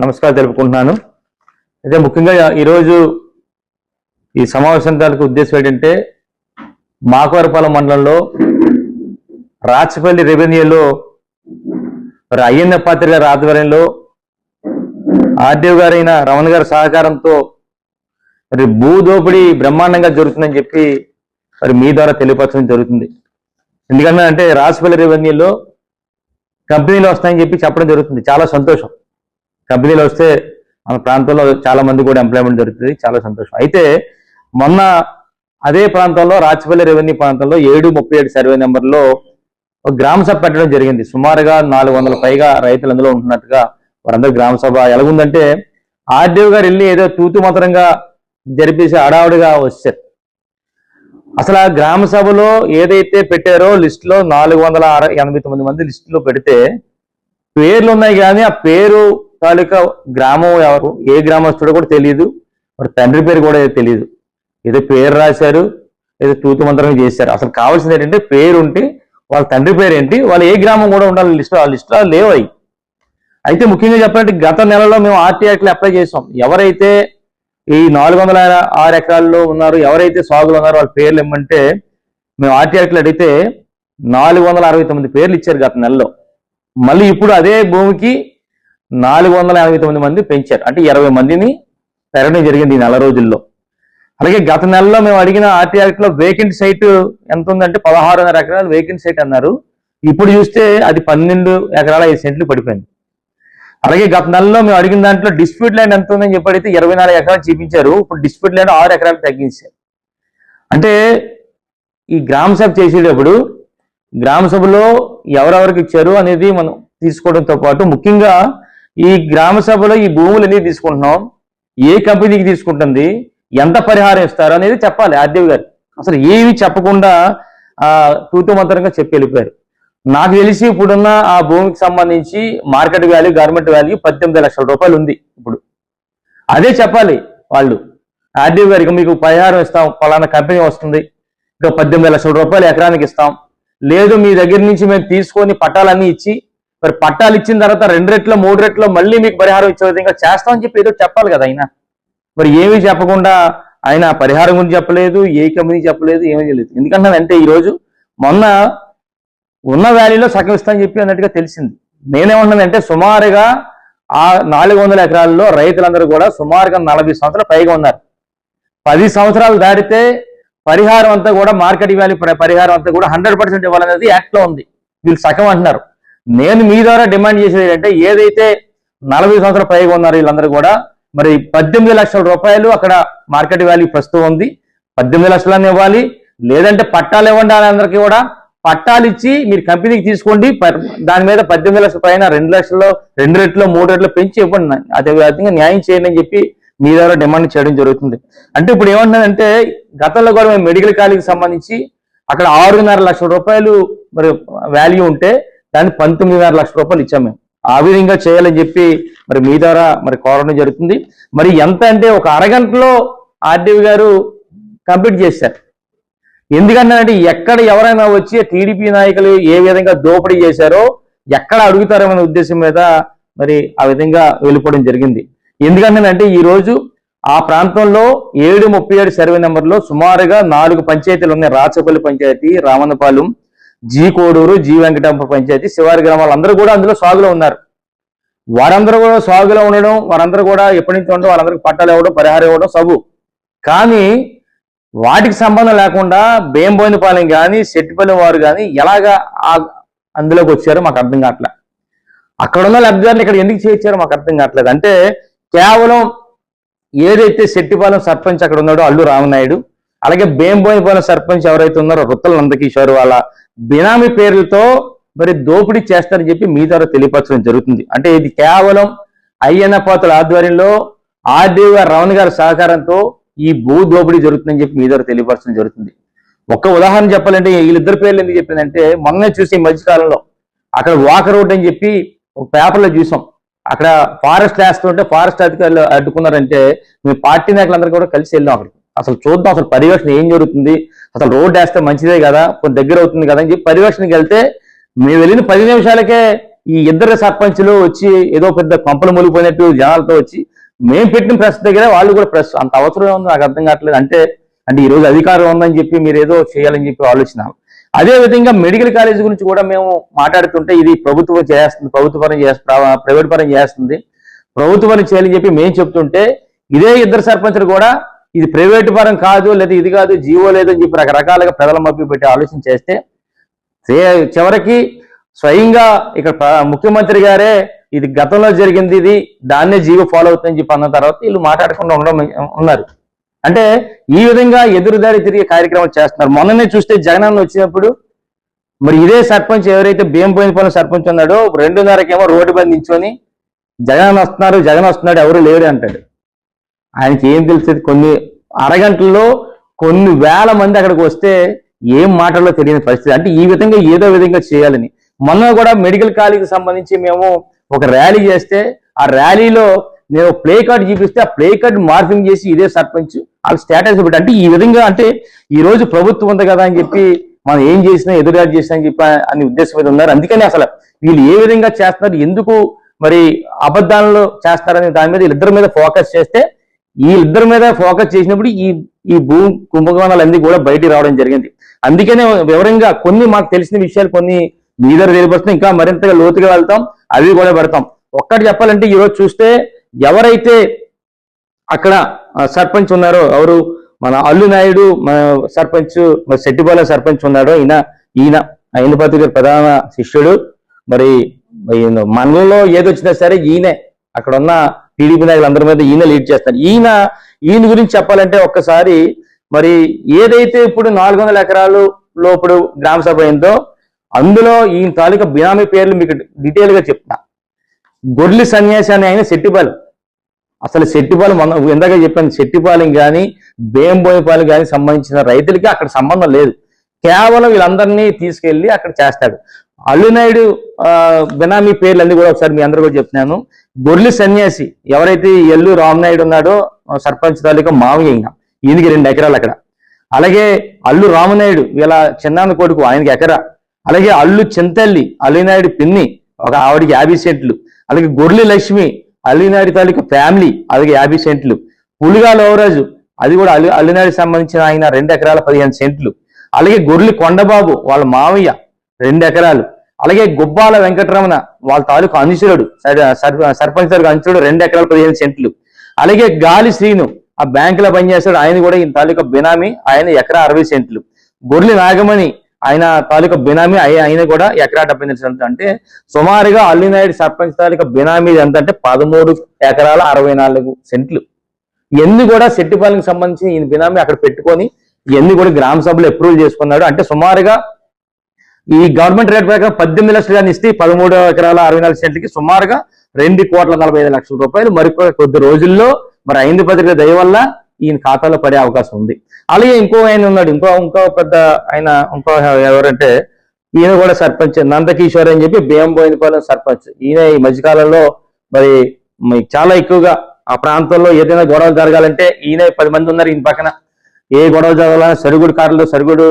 నమస్కారం తెలుపుకుంటున్నాను. అయితే ముఖ్యంగా ఈరోజు ఈ సమావేశం తాలూకు ఉద్దేశం ఏంటంటే మాకవరపాలెం మండలంలో రాచపల్లి రెవెన్యూలో అయ్యన్న పాత్రి గారి ఆధ్వర్యంలో ఆర్డీఓ గారైన రమణ గారి సహకారంతో మరి భూ దోపిడీ బ్రహ్మాండంగా జరుగుతుందని చెప్పి మరి మీ ద్వారా తెలియపరచడం జరుగుతుంది. ఎందుకంటే అంటే రాచపల్లి రెవెన్యూలో కంపెనీలు వస్తాయని చెప్పి చెప్పడం జరుగుతుంది. చాలా సంతోషం. కంపెనీలు వస్తే మన ప్రాంతంలో చాలా మంది కూడా ఎంప్లాయ్మెంట్ జరుగుతుంది. చాలా సంతోషం. అయితే మొన్న అదే ప్రాంతంలో రాచపల్లి రెవెన్యూ ప్రాంతంలో 737 సర్వే నెంబర్లో ఒక గ్రామ సభ పెట్టడం జరిగింది. సుమారుగా 400 పైగా రైతులు అందులో ఉంటున్నట్టుగా వారందరూ గ్రామ సభ ఎలాగుందంటే ఆర్డీఓ గారు వెళ్ళి ఏదో తూతు మాత్రంగా జరిపేసి అడావుడిగా వచ్చారు. అసలు ఆ గ్రామ సభలో ఏదైతే పెట్టారో లిస్టులో 489 మంది లిస్టులో పెడితే పేర్లు ఉన్నాయి కానీ ఆ పేరు తాలూకా గ్రామం ఎవరు, ఏ గ్రామస్తుడో కూడా తెలియదు. మరి తండ్రి పేరు కూడా తెలియదు. ఏదో పేరు రాశారు, ఏదో తూతు మంత్రంగా చేశారు. అసలు కావాల్సింది ఏంటంటే పేరు ఉంటే వాళ్ళ తండ్రి పేరు ఏంటి, వాళ్ళు ఏ గ్రామం కూడా ఉండాలి లిస్టులో. ఆ లిస్టులో లేవు అవి. అయితే ముఖ్యంగా చెప్పాలంటే గత నెలలో మేము ఆర్టీఐకి అప్లై చేసాం. ఎవరైతే ఈ 406 ఎకరాల్లో ఉన్నారు, ఎవరైతే సాగులు ఉన్నారో వాళ్ళ పేర్లు ఇమ్మంటే మేము ఆర్టీఐకి అడిగితే 469 పేర్లు ఇచ్చారు గత నెలలో. మళ్ళీ ఇప్పుడు అదే భూమికి 489 మంది పెంచారు. అంటే 20 మందిని పెరగడం జరిగింది ఈ నెల రోజుల్లో. అలాగే గత నెలలో మేము అడిగిన ఆర్టీఐలో వేకెంట్ సైట్ ఎంత ఉందంటే 16.5 ఎకరాలు వేకెంట్ సైట్ అన్నారు. ఇప్పుడు చూస్తే అది 12 ఎకరాల 5 సెంట్లు పడిపోయింది. అలాగే గత నెలలో మేము అడిగిన దాంట్లో డిస్ప్యూట్ ల్యాండ్ ఎంత ఉందని చెప్పి అడిగితే 24 ఎకరాలు చూపించారు. ఇప్పుడు డిస్ప్యూట్ ల్యాండ్ 6 ఎకరాలు తగ్గించారు. అంటే ఈ గ్రామ సభ చేసేటప్పుడు గ్రామ సభలో ఎవరెవరికి ఇచ్చారు అనేది మనం తీసుకోవడంతో పాటు ముఖ్యంగా ఈ గ్రామ సభలో ఈ భూములు ఎన్ని తీసుకుంటున్నాం, ఏ కంపెనీకి తీసుకుంటుంది, ఎంత పరిహారం ఇస్తారు అనేది చెప్పాలి ఆర్డీఓ గారు. అసలు ఏవి చెప్పకుండా తూతు మంత్రంగా చెప్పి వెళ్ళిపోయారు. నాకు తెలిసి ఇప్పుడున్న ఆ భూమికి సంబంధించి మార్కెట్ వాల్యూ, గవర్నమెంట్ వాల్యూ 18 లక్షల రూపాయలు ఉంది. ఇప్పుడు అదే చెప్పాలి వాళ్ళు ఆర్డీఓ గారికి. మీకు పరిహారం ఇస్తాం, పలానా కంపెనీ వస్తుంది, ఇంకా 18 లక్షల రూపాయలు ఎకరానికి ఇస్తాం. లేదు మీ దగ్గర నుంచి మేము తీసుకొని పట్టాలన్నీ ఇచ్చి మరి పట్టాలు ఇచ్చిన తర్వాత 2 రెట్లు 3 రెట్లు మళ్ళీ మీకు పరిహారం ఇచ్చే విధంగా చేస్తామని చెప్పి ఏదో చెప్పాలి కదా ఆయన. మరి ఏమీ చెప్పకుండా ఆయన పరిహారం గురించి చెప్పలేదు, ఏ కంపెనీ చెప్పలేదు, ఏమీ తెలియదు. ఎందుకంటే ఈరోజు మొన్న ఉన్న వాల్యూలో సగం ఇస్తామని చెప్పి అన్నట్టుగా తెలిసింది. నేనేమన్నానంటే సుమారుగా ఆ 400 ఎకరాల్లో రైతులందరూ కూడా సుమారుగా 40 సంవత్సరాలు పైగా ఉన్నారు. 10 సంవత్సరాలు దాటితే పరిహారం అంతా కూడా మార్కెట్ వాల్యూ పరిహారం అంతా కూడా 100% ఇవ్వాలనేది యాక్ట్లో ఉంది. వీళ్ళు సగం అంటున్నారు. నేను మీ ద్వారా డిమాండ్ చేసేది ఏంటంటే ఏదైతే 40 సంవత్సరాలు పైగా ఉన్నారు వీళ్ళందరూ కూడా మరి 18 లక్షల రూపాయలు అక్కడ మార్కెట్ వాల్యూ ప్రస్తుతం ఉంది. 18 లక్షలని ఇవ్వాలి, లేదంటే పట్టాలు ఇవ్వండి. వాళ్ళందరికీ కూడా పట్టాలు ఇచ్చి మీరు కంపెనీకి తీసుకోండి, దాని మీద 18 లక్షల పైన 2 లక్షల్లో 2 రెట్లు 3 రెట్లు పెంచి ఇవ్వండి, అదే విధంగా న్యాయం చేయండి అని చెప్పి మీ ద్వారా డిమాండ్ చేయడం జరుగుతుంది. అంటే ఇప్పుడు ఏమంటున్నానంటే గతంలో కూడా మేము మెడికల్ కాలేజీకి సంబంధించి అక్కడ 6.5 లక్షల రూపాయలు మరి వాల్యూ ఉంటే దాన్ని 19.5 లక్షల రూపాయలు ఇచ్చాం మేము. ఆ విధంగా చేయాలని చెప్పి మరి మీ ద్వారా మరి కోరడం జరుగుతుంది. మరి ఎంత అంటే ఒక అరగంటలో ఆర్డీఓ గారు కంప్లీట్ చేశారు. ఎందుకంటే ఎక్కడ ఎవరైనా వచ్చి టీడీపీ నాయకులు ఏ విధంగా దోపిడీ చేశారో ఎక్కడ అడుగుతారనే ఉద్దేశం మీద మరి ఆ విధంగా వెళ్ళిపోవడం జరిగింది. ఎందుకంటే ఈరోజు ఆ ప్రాంతంలో 737 సర్వే నెంబర్లో సుమారుగా 4 పంచాయతీలు ఉన్నాయి. రాచపల్లి పంచాయతీ, రామన్నపాలెం, జీ కోడూరు, జీ వెంకటాంప పంచాయతీ, శివారి గ్రామాలు అందరూ కూడా అందులో సాగులో ఉన్నారు. వారందరూ కూడా సాగులో ఉండడం, వారందరూ కూడా ఎప్పటి నుంచి ఉండడం, వాళ్ళందరికీ పట్టాలు ఇవ్వడం, పరిహారం ఇవ్వడం సబు. కానీ వాటికి సంబంధం లేకుండా బేంబోయినపాలెం కానీ సెట్టిపల్లి వారు కానీ ఎలాగా అందులోకి వచ్చారో మాకు అర్థం కావట్లే. అక్కడ ఉన్న లబ్ధిదారులు ఇక్కడ ఎందుకు చేయించారో మాకు అర్థం కావట్లేదు. అంటే కేవలం ఏదైతే సెట్టిపాలెం సర్పంచ్ అక్కడ ఉన్నాడో అల్లు రామనాయుడు, అలాగే బేంబోయినపాలెం సర్పంచ్ ఎవరైతే ఉన్నారో రుత్తల నందకిషోర్, వాళ్ళ బినామీ పేర్లతో మరి దోపిడీ చేస్తారని చెప్పి మీ ద్వారా తెలియపరచడం జరుగుతుంది. అంటే ఇది కేవలం అయ్యన్న పాత్రుల ఆధ్వర్యంలో ఆర్డీఓ గారు రమణ గారి సహకారంతో ఈ భూ దోపిడీ జరుగుతుందని చెప్పి మీ ద్వారా తెలియపరచడం జరుగుతుంది. ఒక్క ఉదాహరణ చెప్పాలంటే వీళ్ళిద్దరు పేర్లు ఎందుకు చెప్పిందంటే మొన్నే చూసి ఈ మధ్యకాలంలో అక్కడ వాకర్ రోడ్ అని చెప్పి ఒక పేపర్లో చూసాం. అక్కడ ఫారెస్ట్ వేస్తుంటే ఫారెస్ట్ అధికారులు అడ్డుకున్నారంటే మేము పార్టీ నాయకులందరూ కూడా కలిసి వెళ్ళాం అక్కడికి. అసలు చూద్దాం అసలు పర్యవేక్షణ ఏం జరుగుతుంది, అసలు రోడ్డు వేస్తే మంచిదే కదా, కొంచెం దగ్గర అవుతుంది కదా అని చెప్పి పర్యవేక్షణకి వెళ్తే మేము వెళ్ళిన 10 నిమిషాలకే ఈ ఇద్దరు సర్పంచులు వచ్చి ఏదో పెద్ద కొంపలు మునిగిపోయినట్టు జనాలతో వచ్చి మేము పెట్టిన ప్రెస్ దగ్గర వాళ్ళు కూడా ప్రెస్ అంత అవసరం ఉంది నాకు అర్థం కావట్లేదు. అంటే ఈ రోజు అధికారం ఉందని చెప్పి మీరు ఏదో చేయాలని చెప్పి ఆలోచన. అదే విధంగా మెడికల్ కాలేజ్ గురించి కూడా మేము మాట్లాడుతుంటే ఇది ప్రభుత్వం చేస్తుంది, ప్రైవేట్ పరం చేస్తుంది, ప్రభుత్వ పరం చేయాలని చెప్పి మేము చెప్తుంటే ఇదే ఇద్దరు సర్పంచులు కూడా ఇది ప్రైవేట్ పరం కాదు, లేదా ఇది కాదు, జీవో లేదని చెప్పి రకరకాలుగా ప్రజల మభ్య పెట్టి ఆలోచన చేస్తే చివరికి స్వయంగా ఇక్కడ ముఖ్యమంత్రి గారే ఇది గతంలో జరిగింది, ఇది దాన్నే జీవో ఫాలో అవుతుందని చెప్పి అన్న తర్వాత వీళ్ళు మాట్లాడకుండా ఉన్నారు. అంటే ఈ విధంగా ఎదురుదారి తిరిగే కార్యక్రమాలు చేస్తున్నారు. మొన్ననే చూస్తే జగనన్న వచ్చినప్పుడు మరి ఇదే సర్పంచ్ ఎవరైతే బియ్యంపోయినపాలెం సర్పంచ్ ఉన్నాడో 2:30కేమో రోడ్డు మీద నించుని జగన్ వస్తున్నాడు ఎవరు లేరు అంటాడు. ఆయనకి ఏం తెలిసేది? కొన్ని అరగంటల్లో కొన్ని వేల మంది అక్కడికి వస్తే ఏం మాటల్లో తెలియని పరిస్థితి. అంటే ఈ విధంగా ఏదో విధంగా చేయాలని. మొన్న కూడా మెడికల్ కాలేజీకి సంబంధించి మేము ఒక ర్యాలీ చేస్తే ఆ ర్యాలీలో నేను ప్లే కార్డు చూపిస్తే ఆ ప్లే కార్డు మార్ఫింగ్ చేసి ఇదే సర్పంచ్ వాళ్ళ స్టేటస్ పెట్టి, అంటే ఈ విధంగా అంటే ఈ రోజు ప్రభుత్వం ఉంది కదా అని చెప్పి మనం ఏం చేసినా ఎదురుదాడి చేసినా అని చెప్పి అని ఉద్దేశం మీద ఉన్నారు. అందుకని అసలు వీళ్ళు ఏ విధంగా చేస్తున్నారు, ఎందుకు మరి అబద్ధాలను చేస్తారని దాని మీద వీళ్ళిద్దరి మీద ఫోకస్ చేస్తే వీళ్ళిద్దరి మీద ఫోకస్ చేసినప్పుడు ఈ భూ కుంభకోణాలన్నీ కూడా బయటికి రావడం జరిగింది. అందుకనే వివరంగా కొన్ని మాకు తెలిసిన విషయాలు కొన్ని మీ దగ్గర తెలియపరుస్తున్నాం, ఇంకా మరింతగా లోతుగా వెళ్తాం, అవి కూడా పెడతాం. ఒక్కటి చెప్పాలంటే ఈరోజు చూస్తే ఎవరైతే అక్కడ సర్పంచ్ ఉన్నారో ఎవరు మన అల్లు నాయుడు సర్పంచ్, మరి సెట్టిపాలెం సర్పంచ్ ఉన్నాడో ఈయన ఐందుపతి గారి ప్రధాన శిష్యుడు. మరి మనలో ఏదొచ్చినా సరే ఈయనే అక్కడ ఉన్న టీడీపీ నాయకులందరి మీద ఈయన లీడ్ చేస్తారు. ఈయన గురించి చెప్పాలంటే ఒక్కసారి మరి ఏదైతే ఇప్పుడు 400 ఎకరాలలో ఇప్పుడు గ్రామ సభ అయిందో అందులో ఈయన తాలూకా బినామీ పేర్లు మీకు డీటెయిల్ గా చెప్తా. గొర్లి సన్యాసి అని ఆయన సెట్టిపాలెం. అసలు సెట్టిపాలెం ఇందాక చెప్పాను, సెట్టిపాలెం కానీ బేంబోయిపాలెం కానీ సంబంధించిన రైతులకి అక్కడ సంబంధం లేదు. కేవలం వీళ్ళందరినీ తీసుకెళ్లి అక్కడ చేస్తాడు. అల్లునాయుడు బినామీ పేర్లు అన్ని కూడా ఒకసారి మీ అందరూ కూడా చెప్తున్నాను. గొర్లి సన్యాసి ఎవరైతే ఎల్లు రామనాయుడు ఉన్నాడో సర్పంచ్ తాలూకా మావయ్య, ఈయనకి 2 ఎకరాలు అక్కడ. అలాగే అల్లు రామనాయుడు వీళ్ళ చిన్నాన్న కొడుకు, ఆయనకి ఎకరా. అలాగే అల్లు చింతల్లి అల్లునాయుడు పిన్ని, ఒక ఆవిడికి 50 సెంట్లు. అలాగే గొర్లి లక్ష్మి అల్లునాయుడు తాలూకా ఫ్యామిలీ, అలాగే 50 సెంట్లు. పులిగా లోవరాజు అది కూడా అల్లునాయుడికి సంబంధించిన ఆయన 2 ఎకరాల 15 సెంట్లు. అలాగే గొర్లి కొండబాబు వాళ్ళ మావయ్య 2 ఎకరాలు. అలాగే గుబ్బాల వెంకటరమణ వాళ్ళ తాలూకా అంచురుడు, సర్పంచ్ తాలూకా అంచురుడు 2 ఎకరాల 15 సెంట్లు. అలాగే గాలి శ్రీను ఆ బ్యాంకులో పనిచేస్తాడు, ఆయన కూడా ఈయన తాలూకా బినామీ, ఆయన ఎకరా 60 సెంట్లు. గొర్లి నాగమణి ఆయన తాలూకా బినామీ, ఆయన కూడా ఎకరా 70 సెంట్లు. అంటే సుమారుగా అల్లునాయుడు సర్పంచ్ తాలూకా బినామీ ఎంత అంటే 13 ఎకరాల 64 సెంట్లు. ఇవన్నీ కూడా సెట్టిపాలెంకి సంబంధించి ఈయన బినామీ అక్కడ పెట్టుకొని ఇవన్నీ కూడా గ్రామ సభలో అప్రూవల్ చేసుకున్నాడు. అంటే సుమారుగా ఈ గవర్నమెంట్ రేట్ ప్రకారం 18 లక్షలు కానీ ఇస్తే 13 ఎకరాల 64 సెంట్లకి సుమారుగా 2,45,00,000 రూపాయలు మరి కొద్ది రోజుల్లో మరి ఐందుపత్రిక దయ వల్ల ఈయన ఖాతాలో పడే అవకాశం ఉంది. అలాగే ఇంకో ఆయన ఉన్నాడు, ఇంకో పెద్ద ఆయన, ఎవరంటే ఈయన కూడా సర్పంచ్ నందకిషోర్ అని చెప్పి బేంబోయినపాలెం సర్పంచ్. ఈయన ఈ మధ్యకాలంలో మరి చాలా ఎక్కువగా ఆ ప్రాంతంలో ఏదైనా గొడవలు జరగాలంటే ఈయన 10 మంది ఉన్నారు ఈయన పక్కన. ఏ గొడవ జరగాలని సరుగుడు కారులో సరుగుడు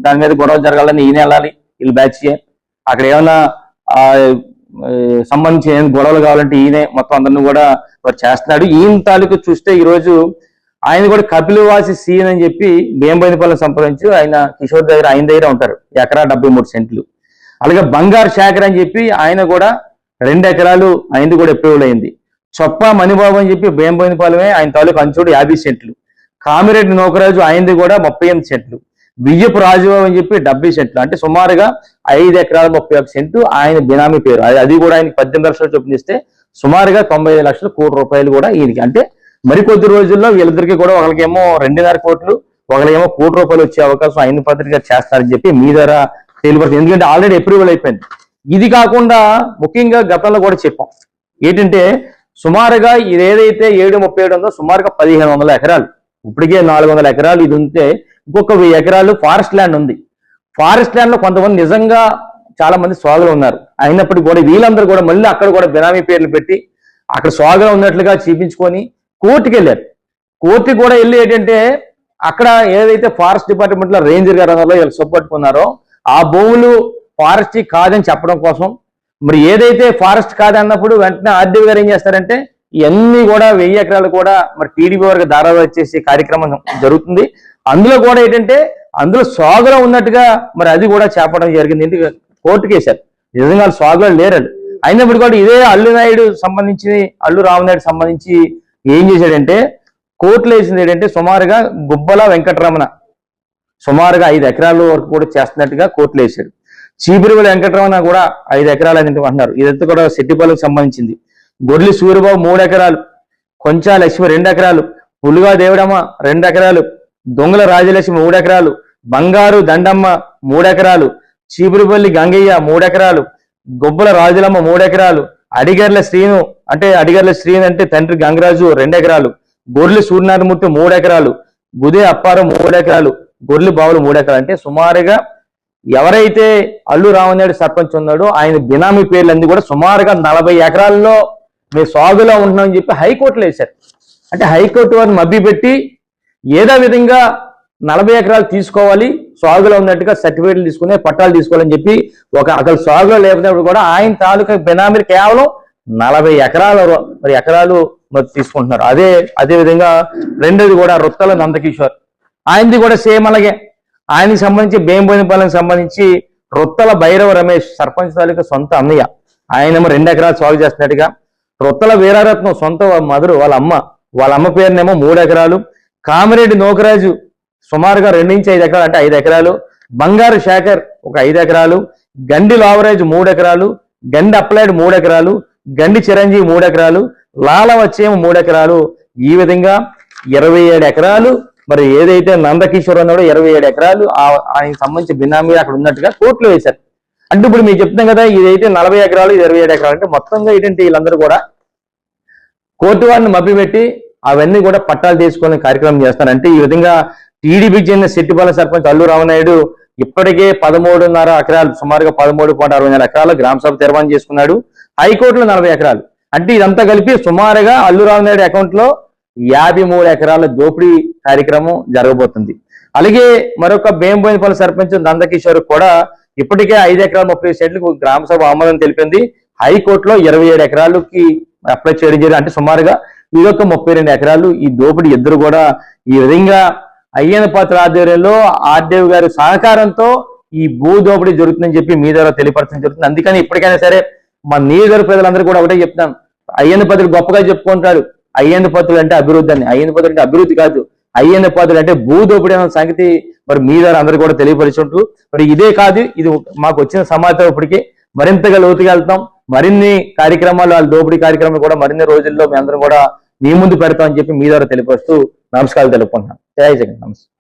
దాని మీద గొడవ జరగాలని ఈయన వెళ్ళాలి, వీళ్ళు బ్యాచ్. అక్కడ ఏమైనా సంబంధించి గొడవలు కావాలంటే ఈయనే మొత్తం అందరిని కూడా వారు చేస్తున్నాడు. ఈయన తాలూకు చూస్తే ఈరోజు ఆయన కూడా కపిలవాసి సీఎన్ అని చెప్పి బేంబోయినపాలెం సంప్రదించి ఆయన కిషోర్ దగ్గర ఆయన దగ్గర ఉంటారు, ఎకరా 73 సెంట్లు. అలాగే బంగారు శేఖర్ అని చెప్పి ఆయన కూడా 2 ఎకరాలు ఆయనది కూడా అప్రూవల్ అయింది. చొప్ప మణిబాబు అని చెప్పి బేంబోయినపాలెమే ఆయన తాలూకు అంచుడు 50 సెంట్లు. కామిరెడ్డి నోకరాజు ఆయనది కూడా 38 సెంట్లు. విజయపు రాజుబాబు అని చెప్పి 70 సెంట్లు. అంటే సుమారుగా 5 ఎకరాల 31 సెంట్లు ఆయన బినామీ పేరు. అది కూడా ఆయనకి 18 లక్షలు చొప్పున ఇస్తే సుమారుగా 95 లక్షల కోటి రూపాయలు కూడా ఈయనకి. అంటే మరికొద్ది రోజుల్లో వీళ్ళిద్దరికి కూడా ఒకరికేమో 2.5 కోట్లు, ఒకరికేమో ₹1 కోటి వచ్చే అవకాశం ఐందుపత్రిక చేస్తారని చెప్పి మీ ద్వారా తెలియపడుతుంది. ఎందుకంటే ఆల్రెడీ అప్రూవల్ అయిపోయింది. ఇది కాకుండా ముఖ్యంగా గతంలో కూడా చెప్పాం ఏంటంటే సుమారుగా ఇది ఏదైతే 737 ఉందో సుమారుగా 1500 ఎకరాలు, ఇప్పటికే 400 ఎకరాలు ఇది ఉంటే ఇంకొక 1000 ఎకరాలు ఫారెస్ట్ ల్యాండ్ ఉంది. ఫారెస్ట్ ల్యాండ్ లో కొంతమంది నిజంగా చాలా మంది స్వాగులు ఉన్నారు. అయినప్పటికీ కూడా వీళ్ళందరూ కూడా మళ్ళీ అక్కడ కూడా బినామీ పేర్లు పెట్టి అక్కడ స్వాగులు ఉన్నట్లుగా చూపించుకొని కోర్టుకి వెళ్ళారు. కోర్టుకి కూడా వెళ్ళి ఏంటంటే అక్కడ ఏదైతే ఫారెస్ట్ డిపార్ట్మెంట్ లో రేంజర్ గారు వీళ్ళు సొప్పట్టుకున్నారో ఆ భూములు ఫారెస్ట్ కాదని చెప్పడం కోసం మరి ఏదైతే ఫారెస్ట్ కాదన్నప్పుడు వెంటనే ఆర్డీఓ గారు ఏం చేస్తారంటే ఇవన్నీ కూడా 1000 ఎకరాలు కూడా మరి టీడీపీ వారికి దారాలు వచ్చేసి కార్యక్రమం జరుగుతుంది. అందులో కూడా ఏంటంటే అందులో సాగులో ఉన్నట్టుగా మరి అది కూడా చేపడం జరిగింది. ఎందుకు కోర్టుకు వేశారు, నిజంగా సాగులో లేరు. అయినప్పుడు కూడా ఇదే అల్లు రామనాయుడు సంబంధించి ఏం చేశాడంటే కోర్టులో వేసింది ఏంటంటే సుమారుగా గుబ్బల వెంకటరమణ సుమారుగా 5 ఎకరాల వరకు కూడా చేస్తున్నట్టుగా కోర్టులో వేశాడు. చీపురువెల్లి వెంకటరమణ కూడా 5 ఎకరాలు అని అంటున్నారు. ఇదంతా కూడా సెట్టిపల్లికి సంబంధించింది. గొర్రెలి సూర్యబాబు 3 ఎకరాలు, కొంచా లక్ష్మి 2 ఎకరాలు, పులుగా దేవుడమ్మ 2 ఎకరాలు, దొంగల రాజలక్ష్మి 3 ఎకరాలు, బంగారు దండమ్మ 3 ఎకరాలు, చీపురుపల్లి గంగయ్య 3 ఎకరాలు, గొబ్బల రాజులమ్మ 3 ఎకరాలు, అడిగర్ల శ్రీను అంటే తండ్రి గంగరాజు 2 ఎకరాలు, గొర్రెలి సూర్యనారాయణమూర్తి 3 ఎకరాలు, గుదే అప్పారం 3 ఎకరాలు, గొర్రెలి బావులు 3 ఎకరాలు. అంటే సుమారుగా ఎవరైతే అల్లు రామనాయుడు సర్పంచ్ ఉన్నాడో ఆయన బినామీ పేర్లన్నీ కూడా సుమారుగా 40 ఎకరాల్లో మేము సాగులో ఉంటున్నామని చెప్పి హైకోర్టులో వేశారు. అంటే హైకోర్టు వారిని మభ్యపెట్టి ఏదో విధంగా 40 ఎకరాలు తీసుకోవాలి, సాగులో ఉన్నట్టుగా సర్టిఫికేట్లు తీసుకునే పట్టాలు తీసుకోవాలని చెప్పి అక్కడ సాగులో లేకపోయినప్పుడు కూడా ఆయన తాలూకా బినామీలు కేవలం 40 ఎకరాలు మరి తీసుకుంటున్నారు. అదే విధంగా రెండోది కూడా రొత్తల నందకిషోర్, ఆయనది కూడా సేమ్ అలాగే. ఆయనకి సంబంధించి బేంబోయినపాలెంకి సంబంధించి రొత్తల భైరవ రమేష్ సర్పంచ్ తాలూకా సొంత అన్నయ్య, ఆయనేమో 2 ఎకరాలు సాగు చేస్తున్నట్టుగా. రొత్తల వీరారత్నం సొంత మధురు వాళ్ళ అమ్మ పేరునేమో 3 ఎకరాలు. కామిరెడ్డి నోకరాజు సుమారుగా 2 నుంచి 5 ఎకరాలు అంటే 5 ఎకరాలు. బంగారు శేఖర్ ఒక 5 ఎకరాలు, గండి లావరాజు 3 ఎకరాలు, గండి అప్పలాయుడు 3 ఎకరాలు, గండి చిరంజీవి 3 ఎకరాలు, లాల వచ్చేమో 3 ఎకరాలు. ఈ విధంగా 27 ఎకరాలు మరి ఏదైతే నందకిషోర్ ఉన్నాడో 27 ఎకరాలు ఆయనకి సంబంధించి బినామీ అక్కడ ఉన్నట్టుగా కోర్టులో వేశారు. అంటే ఇప్పుడు మీకు చెప్తాం కదా, ఇదైతే 40 ఎకరాలు 27 ఎకరాలు అంటే మొత్తంగా ఏంటంటే వీళ్ళందరూ కూడా కోర్టు వారిని మభ్యపెట్టి అవన్నీ కూడా పట్టాలు తీసుకునే కార్యక్రమం చేస్తారంటే ఈ విధంగా టీడీపీకి చెందిన సెట్టిపాలెం సర్పంచ్ అల్లు రామనాయుడు ఇప్పటికే 13.5 ఎకరాలు సుమారుగా 13.64 ఎకరాలు గ్రామ సభ తీర్మానం చేసుకున్నాడు. హైకోర్టులో 40 ఎకరాలు అంటే ఇదంతా కలిపి సుమారుగా అల్లు రామనాయుడు అకౌంట్ లో 53 ఎకరాల దోపిడీ కార్యక్రమం జరగబోతుంది. అలాగే మరొక బేంబోయినపల్లి సర్పంచ్ నందకిషోర్ కూడా ఇప్పటికే 5 ఎకరాల 30 సెంట్లకు గ్రామ సభ ఆమోదం తెలిపింది. హైకోర్టులో 27 ఎకరాలకి అప్లై చేయడం జరిగింది. అంటే సుమారుగా ఇదొక 32 ఎకరాలు. ఈ దోపిడీ ఇద్దరు కూడా ఈ విధంగా అయ్యన్న పాత్ర ఆధ్వర్యంలో ఆర్డీఓ గారి సహకారంతో ఈ భూ దోపిడీ జరుగుతుందని చెప్పి మీ ద్వారా తెలియపరచడం జరుగుతుంది. అందుకని ఇప్పటికైనా సరే మా నియోజకవర్గ ప్రజలందరూ కూడా ఒకటే చెప్తాను, అయ్యన్న పాత్ర గొప్పగా చెప్పుకుంటాడు. అయ్యన్న పాత్రులు అంటే అభివృద్ధి అని, అయ్యన్న పాత్రులు అంటే అభివృద్ధి కాదు, అయ్యన్న పాత్రులు అంటే భూ దోపిడీ అనే సంగతి మరి మీ ద్వారా అందరూ కూడా తెలియపరిచుంటూ మరి ఇదే కాదు, ఇది మాకు వచ్చిన సమాచారం ఇప్పటికీ మరింతగా లోతుగా వెళ్తాం. మరిన్ని కార్యక్రమాలు వాళ్ళ దోపిడీ కార్యక్రమాలు కూడా మరిన్ని రోజుల్లో మీ అందరం కూడా మీ ముందు పెడతామని చెప్పి మీ ద్వారా తెలియపరుస్తూ నమస్కారాలు తెలుపుకుంటున్నాం. జై జగన్. నమస్తే.